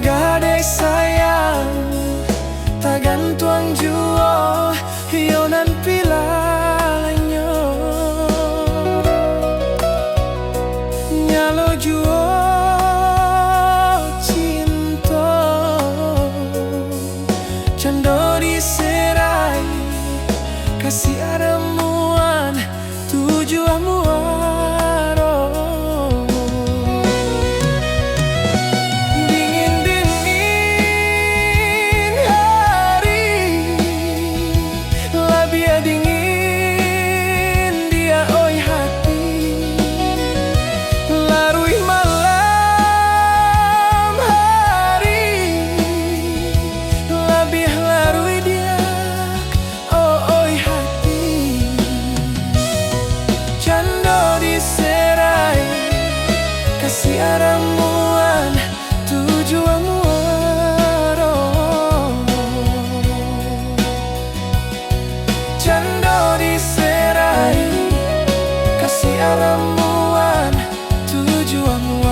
Tagadek sayang tagan tuang juo hionan pilalanyo nyalo juo cinta cando diserai kasih aramuan tujuh amuaro dingin-dingin hari labia dingin dia oi hati larui malam hari labia larui dia oi hati cando diserai kasih aramuan tujuh amuaro cando diserai kasih aramuan tujuh amuaro.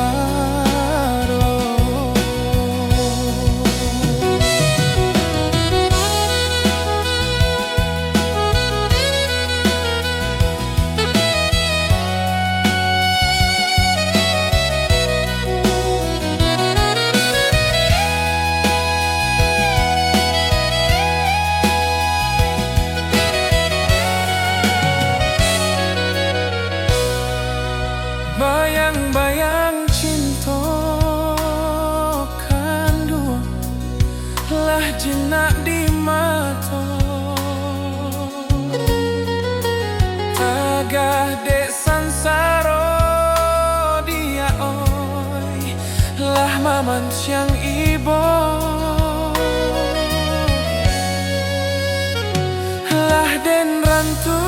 Bayang-bayang cinta kandung lah jenak di mata tagah dek sansaro dia oi lah maman siang ibo lah den rantun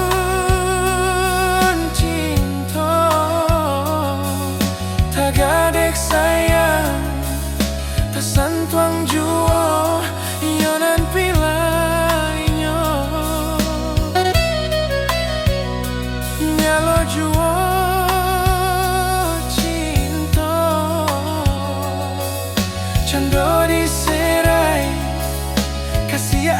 cinta tagadek sayang pesan tuang juo yonan pilainyo nyalo juo cinta cando diserai kasih